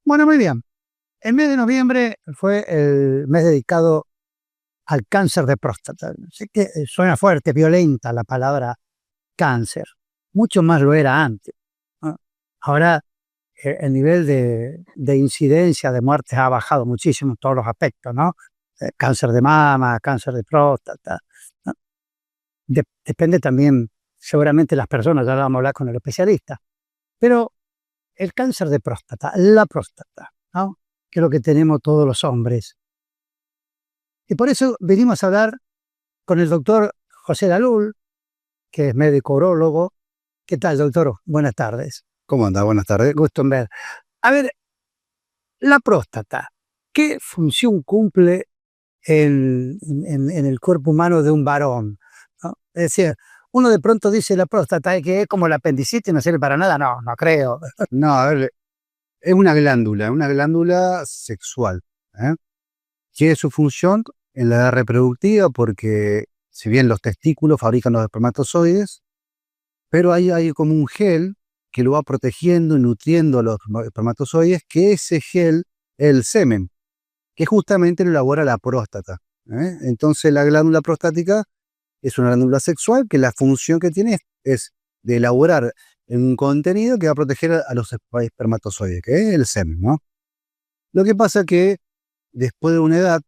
Bueno, muy bien. El mes de noviembre fue el mes dedicado al cáncer de próstata. Sé que suena fuerte, violenta la palabra cáncer. Mucho más lo era antes, ¿no? Ahora el nivel de incidencia de muertes ha bajado muchísimo en todos los aspectos, ¿no? Cáncer de mama, cáncer de próstata, ¿no? Depende también, seguramente las personas, ya lo vamos a hablar con el especialista, pero el cáncer de próstata, la próstata, ¿no? Que es lo que tenemos todos los hombres. Y por eso venimos a hablar con el doctor José Lalul, que es médico urólogo. ¿Qué tal, doctor? Buenas tardes. ¿Cómo anda? Buenas tardes. Gusto en ver. A ver, la próstata, ¿qué función cumple en el cuerpo humano de un varón? ¿No? Es decir, uno de pronto dice la próstata es que es como la apendicitis, no sirve para nada. No, no creo. No, a ver, es una glándula sexual, ¿eh? Tiene su función en la edad reproductiva porque, si bien los testículos fabrican los espermatozoides, pero hay como un gel que lo va protegiendo y nutriendo a los espermatozoides, que ese gel es el semen, que justamente lo elabora la próstata, ¿eh? Entonces la glándula prostática es una glándula sexual que la función que tiene es de elaborar un contenido que va a proteger a los espermatozoides, que es el semen, ¿no? Lo que pasa es que después de una edad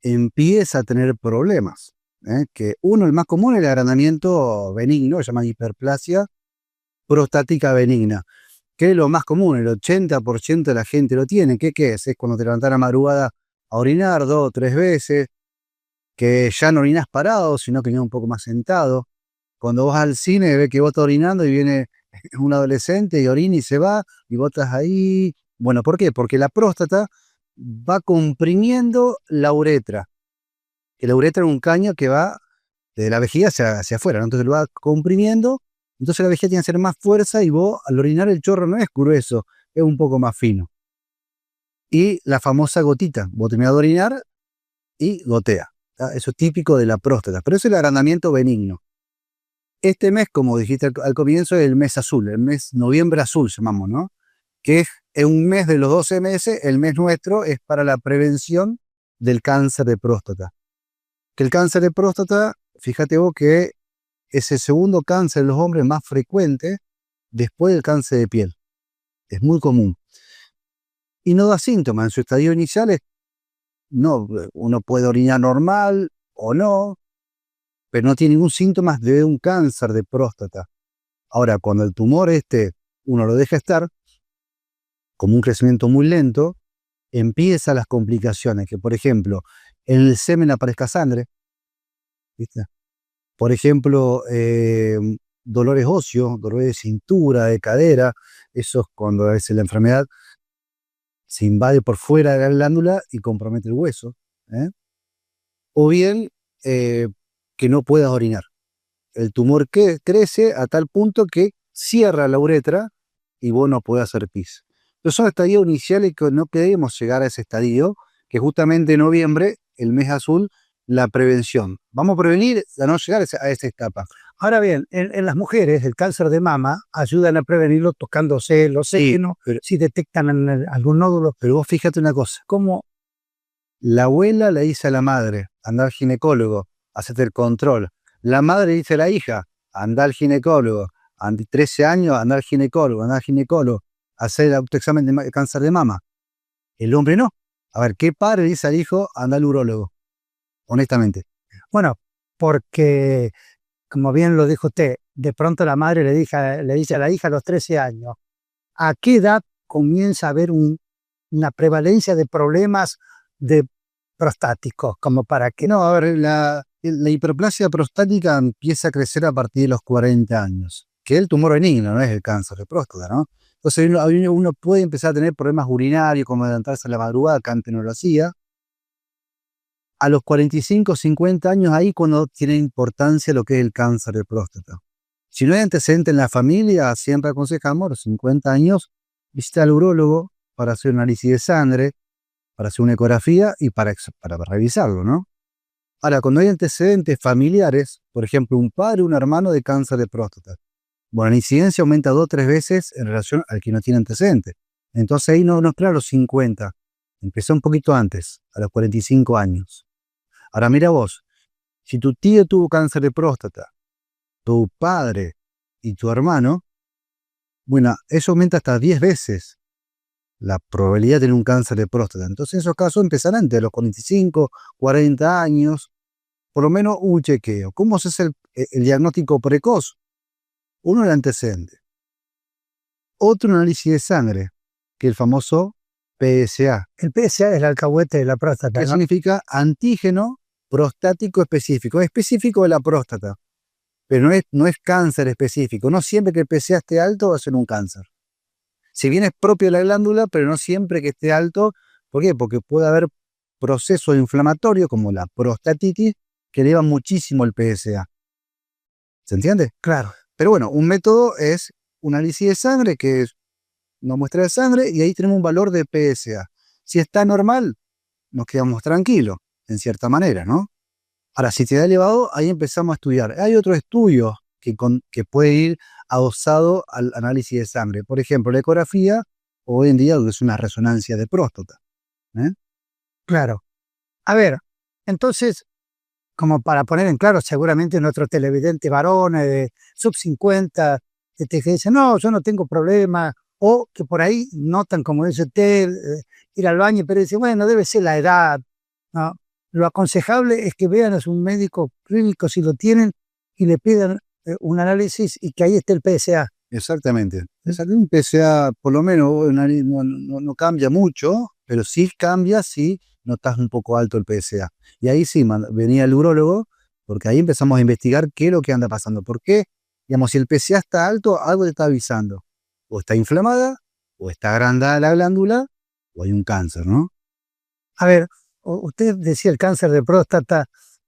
empieza a tener problemas, ¿eh? Que uno, el más común, es el agrandamiento benigno, se llama hiperplasia prostática benigna, que es lo más común, el 80% de la gente lo tiene. ¿Qué es? Es cuando te levantás a la madrugada a orinar 2 o 3 veces, que ya no orinas parado, sino que ya un poco más sentado. Cuando vas al cine, ves que vos estás orinando y viene un adolescente y orina y se va, y vos estás ahí. Bueno, ¿por qué? Porque la próstata va comprimiendo la uretra, que la uretra es un caño que va de la vejiga hacia afuera, ¿no? Entonces lo va comprimiendo, entonces la vejiga tiene que hacer más fuerza y vos al orinar el chorro no es grueso, es un poco más fino. Y la famosa gotita, vos terminás de orinar y gotea, ¿tá? Eso es típico de la próstata, pero eso es el agrandamiento benigno. Este mes, como dijiste al comienzo, es el mes azul, el mes noviembre azul llamamos, ¿no? Que es un mes de los 12 meses, el mes nuestro es para la prevención del cáncer de próstata. Que el cáncer de próstata, fíjate vos que es el segundo cáncer en los hombres más frecuente después del cáncer de piel. Es muy común. Y no da síntomas. En su estadio inicial no, uno puede orinar normal o no, pero no tiene ningún síntoma de un cáncer de próstata. Ahora, cuando el tumor uno lo deja estar, como un crecimiento muy lento, empiezan las complicaciones, que por ejemplo, en el semen aparezca sangre, ¿viste? Por ejemplo, dolores óseos, dolores de cintura, de cadera, eso es cuando a veces la enfermedad se invade por fuera de la glándula y compromete el hueso, ¿eh? O bien eh, que no puedas orinar. El tumor que crece a tal punto que cierra la uretra y vos no podés hacer pis. Entonces son estadios iniciales que no queremos llegar a ese estadio, que justamente en noviembre, el mes azul, la prevención. Vamos a prevenir a no llegar a esa etapa. Ahora bien, en las mujeres el cáncer de mama ayudan a prevenirlo tocándose los Sí, senos, si detectan algún nódulo. pero vos fíjate una cosa. ¿Cómo? La abuela le dice a la madre, anda al ginecólogo, hacete el control. La madre dice a la hija, anda al ginecólogo. 13 años, anda al ginecólogo, anda al ginecólogo, hacer el autoexamen de cáncer de mama. El hombre no. A ver, ¿qué padre dice al hijo, anda al urólogo? Honestamente. Bueno, porque, como bien lo dijo usted, de pronto la madre le dice a la hija a los 13 años, ¿a qué edad comienza a haber una prevalencia de problemas de prostáticos? Como para que... No, a ver, la hiperplasia prostática empieza a crecer a partir de los 40 años, que es el tumor benigno, no es el cáncer de próstata, ¿no? Entonces uno puede empezar a tener problemas urinarios, como adelantarse a la madrugada, que antes no lo hacía. A los 45, 50 años, ahí cuando tiene importancia lo que es el cáncer de próstata. Si no hay antecedente en la familia, siempre aconsejamos a los 50 años visitar al urólogo para hacer un análisis de sangre, para hacer una ecografía y para revisarlo, ¿no? Ahora, cuando hay antecedentes familiares, por ejemplo, un padre o un hermano de cáncer de próstata, bueno, la incidencia aumenta 2 o 3 veces en relación al que no tiene antecedentes. Entonces ahí no espera a los 50, empezó un poquito antes, a los 45 años. Ahora mira vos, si tu tío tuvo cáncer de próstata, tu padre y tu hermano, bueno, eso aumenta hasta 10 veces la probabilidad de tener un cáncer de próstata. Entonces en esos casos empezarán antes, a los 45, 40 años, por lo menos un chequeo. ¿Cómo se hace el diagnóstico precoz? Uno, el antecedente. Otro, análisis de sangre, que es el famoso PSA. El PSA es el alcahuete de la próstata, ¿Qué ¿no? significa? Antígeno prostático específico. Es específico de la próstata, pero no es cáncer específico. No siempre que el PSA esté alto va a ser un cáncer. Si bien es propio de la glándula, pero no siempre que esté alto. ¿Por qué? Porque puede haber procesos inflamatorios como la prostatitis que elevan muchísimo el PSA. ¿Se entiende? Claro. Pero bueno, un método es un análisis de sangre, que es una muestra de sangre, y ahí tenemos un valor de PSA. Si está normal, nos quedamos tranquilos, en cierta manera, ¿no? Ahora, si te da elevado, ahí empezamos a estudiar. Hay otros estudios que puede ir adosado al análisis de sangre. Por ejemplo, la ecografía, hoy en día es una resonancia de próstata. ¿eh? Claro. A ver, entonces, como para poner en claro, seguramente nuestros televidentes varones de sub 50, que dicen, no, yo no tengo problema, o que por ahí notan, como dice usted, ir al baño, pero dicen, bueno, debe ser la edad, ¿no? Lo aconsejable es que vean a su médico clínico si lo tienen y le pidan un análisis y que ahí esté el PSA. Exactamente. Un PSA, por lo menos, no cambia mucho, pero sí cambia si notas un poco alto el PSA. Y ahí sí, venía el urólogo, porque ahí empezamos a investigar qué es lo que anda pasando. ¿Por qué? Digamos, si el PSA está alto, algo te está avisando. O está inflamada, o está agrandada la glándula, o hay un cáncer, ¿no? A ver, usted decía el cáncer de próstata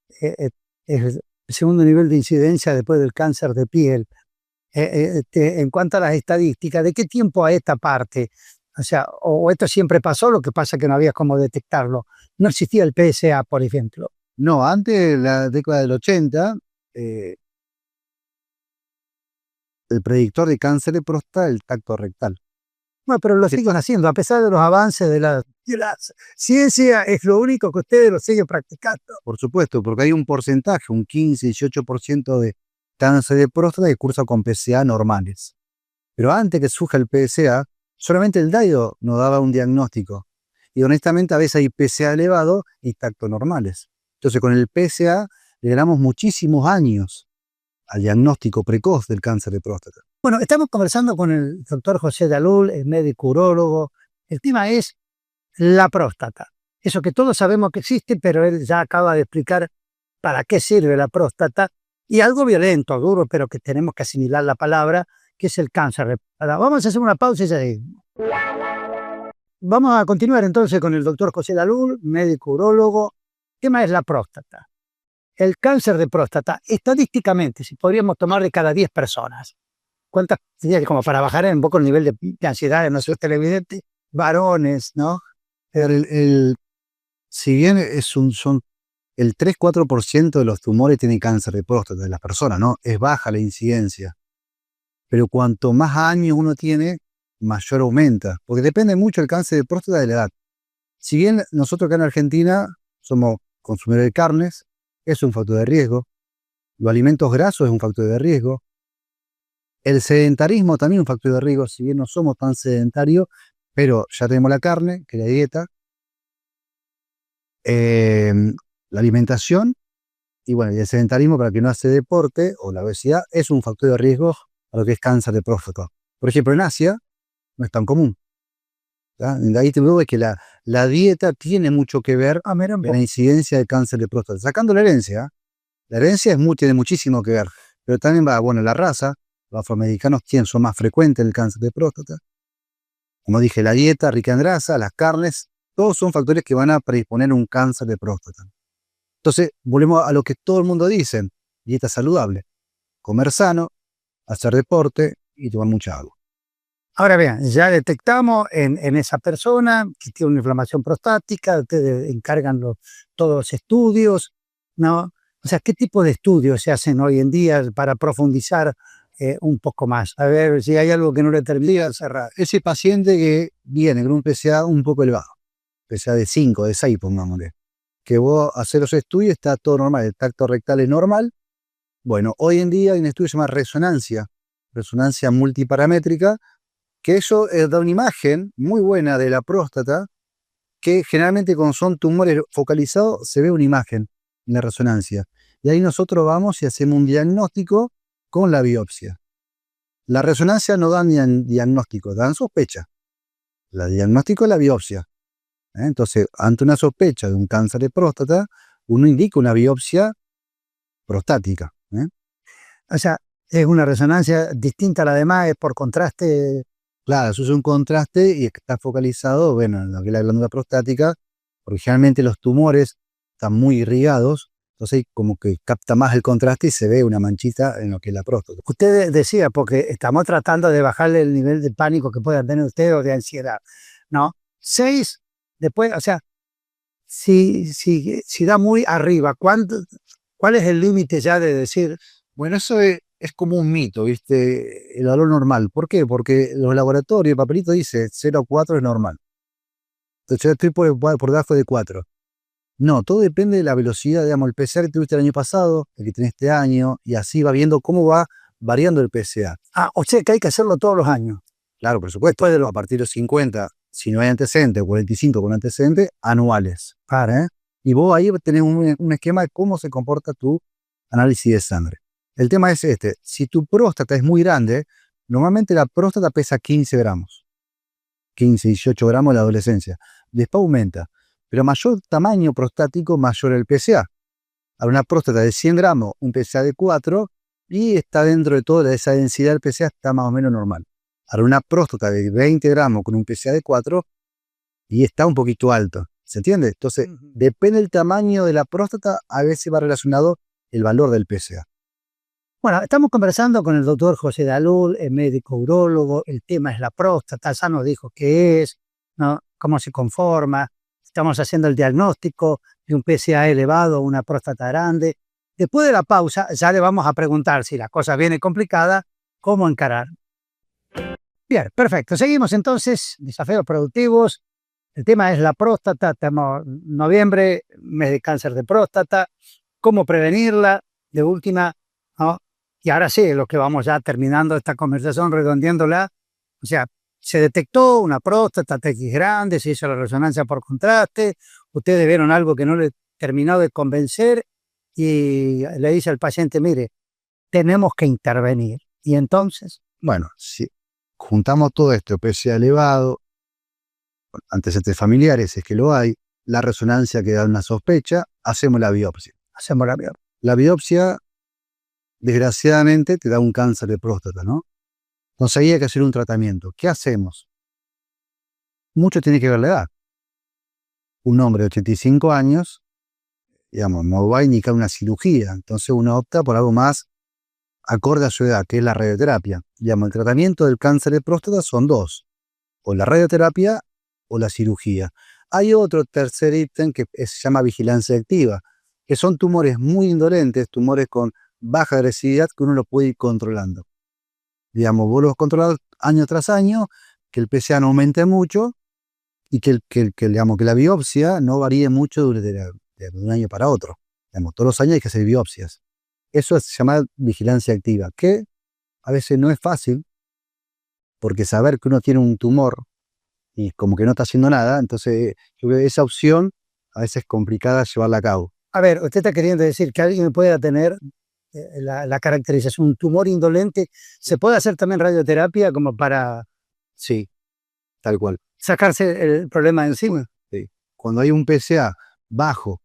es el segundo nivel de incidencia después del cáncer de piel. En cuanto a las estadísticas, ¿de qué tiempo a esta parte? O sea, o esto siempre pasó, lo que pasa es que no había cómo detectarlo. No existía el PSA, por ejemplo. No, antes de la década del 80, el predictor de cáncer de próstata es el tacto rectal. Bueno, pero lo siguen haciendo, a pesar de los avances de la ciencia, es lo único que ustedes lo siguen practicando. Por supuesto, porque hay un porcentaje, un 15, 18% de cáncer de próstata que cursa con PSA normales. Pero antes que surja el PSA, solamente el DAIO nos daba un diagnóstico. Y honestamente a veces hay PSA elevado y tacto normales. Entonces con el PSA le ganamos muchísimos años al diagnóstico precoz del cáncer de próstata. Bueno, estamos conversando con el doctor José Dalul, el médico urólogo. El tema es la próstata. Eso que todos sabemos que existe, pero él ya acaba de explicar para qué sirve la próstata. Y algo violento, duro, pero que tenemos que asimilar la palabra, que es el cáncer de próstata. Vamos a hacer una pausa y ya seguimos. Vamos a continuar entonces con el doctor José Dalul, médico urólogo. ¿Qué tema es la próstata? El cáncer de próstata, estadísticamente, si podríamos tomar de cada 10 personas, ¿cuántas sería como para bajar un poco el nivel de ansiedad de nuestros televidentes? Varones, ¿no? Si bien son el 3-4% de los tumores tienen cáncer de próstata de las personas, ¿no? Es baja la incidencia. Pero cuanto más años uno tiene, mayor aumenta. Porque depende mucho el cáncer de próstata de la edad. Si bien nosotros acá en Argentina somos consumidores de carnes, es un factor de riesgo. Los alimentos grasos es un factor de riesgo. El sedentarismo también es un factor de riesgo, si bien no somos tan sedentarios, pero ya tenemos la carne, que es la dieta, la alimentación, y bueno, y el sedentarismo para quien no hace deporte, o la obesidad, es un factor de riesgo a lo que es cáncer de próstata. Por ejemplo, en Asia no es tan común. De ahí te veo que la dieta tiene mucho que ver en la incidencia de cáncer de próstata. Sacando la herencia tiene muchísimo que ver, pero también va, bueno, la raza, los afroamericanos son más frecuentes el cáncer de próstata. Como dije, la dieta rica en grasa, las carnes, todos son factores que van a predisponer un cáncer de próstata. Entonces, volvemos a lo que todo el mundo dice, dieta saludable, comer sano, hacer deporte y tomar mucha agua. Ahora bien, ya detectamos en esa persona que tiene una inflamación prostática, ustedes encargan todos los estudios, ¿no? O sea, ¿qué tipo de estudios se hacen hoy en día para profundizar un poco más. A ver si hay algo que no le termine de cerrar. Ese paciente que viene con un PSA un poco elevado, PSA de 5, de 6, pongámosle, que vos haces los estudios, está todo normal, el tacto rectal es normal. Bueno, hoy en día hay un estudio que se llama resonancia multiparamétrica, que eso da una imagen muy buena de la próstata, que generalmente cuando son tumores focalizados se ve una imagen en la resonancia. Y ahí nosotros vamos y hacemos un diagnóstico con la biopsia. La resonancia no da diagnóstico, dan sospecha. La diagnóstico es la biopsia. Entonces, ante una sospecha de un cáncer de próstata, uno indica una biopsia prostática. O sea, es una resonancia distinta a la demás, es por contraste. Claro, eso es un contraste y está focalizado, bueno, en lo que es la glándula prostática, porque generalmente los tumores están muy irrigados, entonces como que capta más el contraste y se ve una manchita en lo que es la próstata. Usted decía, porque estamos tratando de bajarle el nivel de pánico que pueda tener usted o de ansiedad, ¿no? 6, después, o sea, si da muy arriba, ¿cuál es el límite ya de decir? Bueno, eso es como un mito, ¿viste? El valor normal. ¿Por qué? Porque los laboratorios, el papelito dice 0,4 es normal. Entonces yo estoy por debajo de 4. No, todo depende de la velocidad, digamos, el PSA que tuviste el año pasado, el que tenés este año, y así va viendo cómo va variando el PSA. Ah, o sea que hay que hacerlo todos los años. Claro, por supuesto. A partir de los 50, si no hay antecedentes, o 45 con antecedentes, anuales. Y vos ahí tenés un esquema de cómo se comporta tu análisis de sangre. El tema es este, si tu próstata es muy grande, normalmente la próstata pesa 15 gramos, 15, 18 gramos en la adolescencia, después aumenta, pero mayor tamaño prostático, mayor el PSA. A una próstata de 100 gramos, un PSA de 4, y está dentro de toda esa densidad del PSA, está más o menos normal. Ahora una próstata de 20 gramos con un PSA de 4, y está un poquito alto, ¿se entiende? Entonces, depende del tamaño de la próstata, a veces va relacionado el valor del PSA. Bueno, estamos conversando con el doctor José Dalul, el médico urólogo. El tema es la próstata, ya nos dijo qué es, ¿no? Cómo se conforma. Estamos haciendo el diagnóstico de un PSA elevado, una próstata grande. Después de la pausa, ya le vamos a preguntar si la cosa viene complicada, cómo encarar. Bien, perfecto. Seguimos entonces, desafíos productivos. El tema es la próstata. Estamos en noviembre, mes de cáncer de próstata. ¿Cómo prevenirla? De última, ¿no? Y ahora sí, lo que vamos ya terminando esta conversación, redondeándola. O sea, se detectó una próstata TX grande, se hizo la resonancia por contraste, ustedes vieron algo que no le terminó de convencer y le dice al paciente, mire, tenemos que intervenir. Y entonces, bueno, si juntamos todo esto, PSA elevado, antecedentes familiares, es que lo hay, la resonancia que da una sospecha, hacemos la biopsia. La biopsia, desgraciadamente, te da un cáncer de próstata, ¿no? Entonces ahí hay que hacer un tratamiento. ¿Qué hacemos? Mucho tiene que ver la edad. Un hombre de 85 años, digamos, no va a indicar una cirugía, entonces uno opta por algo más acorde a su edad, que es la radioterapia. Digamos, el tratamiento del cáncer de próstata son dos, o la radioterapia o la cirugía. Hay otro tercer ítem que se llama vigilancia activa, que son tumores muy indolentes, tumores con baja agresividad que uno lo puede ir controlando. Digamos, vos los controlas año tras año, que el PSA no aumente mucho y digamos, que la biopsia no varíe mucho de un año para otro. Digamos, todos los años hay que hacer biopsias. Eso se llama vigilancia activa, que a veces no es fácil, porque saber que uno tiene un tumor y como que no está haciendo nada, entonces yo creo que esa opción a veces es complicada llevarla a cabo. A ver, usted está queriendo decir que alguien pueda tener la caracterización, un tumor indolente, ¿se puede hacer también radioterapia como para Sí, tal cual. sacarse el problema de encima? Sí. Cuando hay un PSA bajo,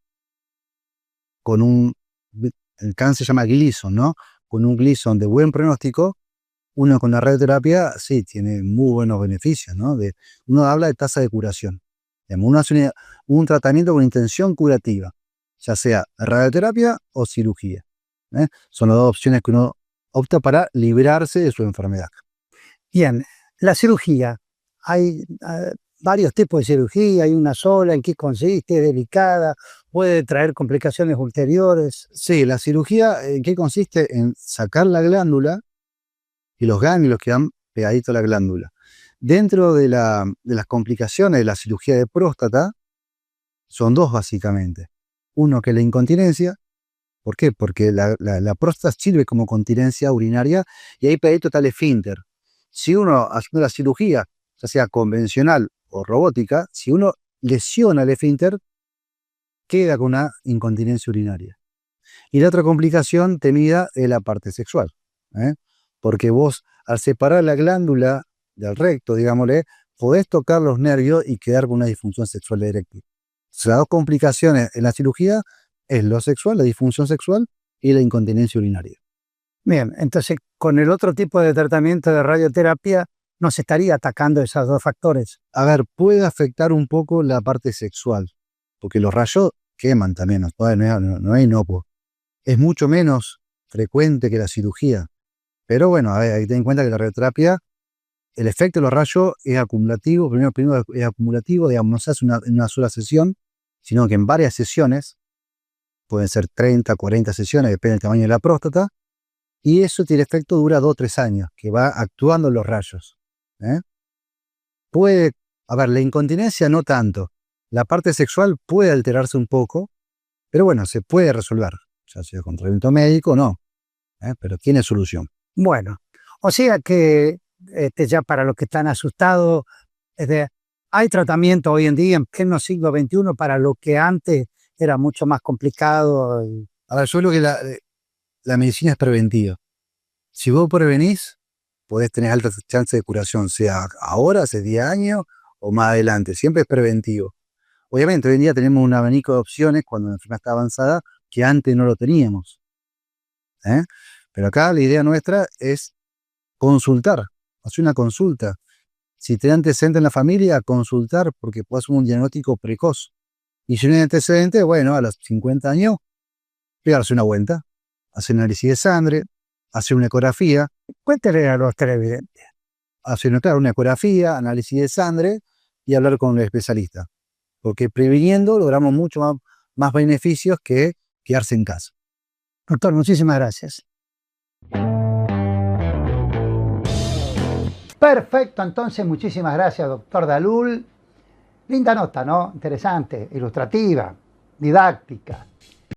el cáncer se llama Gleason, ¿no? Con un Gleason de buen pronóstico, uno con la radioterapia, sí, tiene muy buenos beneficios, ¿no? Uno habla de tasa de curación. Digamos, uno hace un tratamiento con intención curativa, ya sea radioterapia o cirugía. Son las dos opciones que uno opta para librarse de su enfermedad. Bien, la cirugía. Hay varios tipos de cirugía, hay una sola, ¿en qué consiste? ¿Es delicada? ¿Puede traer complicaciones ulteriores? Sí, la cirugía, ¿en qué consiste? En sacar la glándula y los ganglios quedan pegaditos a la glándula. Dentro de las complicaciones de la cirugía de próstata, son dos básicamente. Uno que es la incontinencia. ¿Por qué? Porque la próstata sirve como continencia urinaria y ahí pegadito está el esfínter. Si uno, haciendo la cirugía, ya sea convencional o robótica, si uno lesiona el esfínter, queda con una incontinencia urinaria. Y la otra complicación temida es la parte sexual, ¿eh? Porque vos, al separar la glándula del recto, digámosle, podés tocar los nervios y quedar con una disfunción sexual eréctil. Las dos complicaciones en la cirugía es lo sexual, la disfunción sexual y la incontinencia urinaria. Bien, entonces con el otro tipo de tratamiento de radioterapia no se estaría atacando esos dos factores. A ver, puede afectar un poco la parte sexual, porque los rayos queman también, no es inocuo. Es mucho menos frecuente que la cirugía. Pero bueno, a ver, hay que tener en cuenta que la radioterapia, el efecto de los rayos es acumulativo. Primero es acumulativo, digamos, no se hace en una sola sesión, sino que en varias sesiones, pueden ser 30, 40 sesiones, depende del tamaño de la próstata, y eso tiene efecto, dura 2 o 3 años, que va actuando los rayos. Puede, a ver, la incontinencia no tanto. La parte sexual puede alterarse un poco, pero bueno, se puede resolver, ya sea con tratamiento médico o no, pero tiene solución. Bueno, o sea que ya para los que están asustados, hay tratamiento hoy en día en pleno siglo XXI para lo que antes era mucho más complicado. A ver, yo creo que la medicina es preventiva. Si vos prevenís, podés tener altas chances de curación, sea ahora, hace 10 años o más adelante. Siempre es preventivo. Obviamente, hoy en día tenemos un abanico de opciones cuando la enfermedad está avanzada que antes no lo teníamos. Pero acá la idea nuestra es consultar, hacer una consulta. Si tenés antecedentes en la familia, consultar porque puede ser un diagnóstico precoz. Y si no hay antecedentes, bueno, a los 50 años, pegarse una vuelta, hacer análisis de sangre, hacer una ecografía. Cuéntele a los televidentes. Hacer, claro, una ecografía, análisis de sangre y hablar con el especialista. Porque previniendo logramos mucho más beneficios que quedarse en casa. Doctor, muchísimas gracias. Perfecto, entonces muchísimas gracias, doctor Dalul. Linda nota, ¿no? Interesante, ilustrativa, didáctica.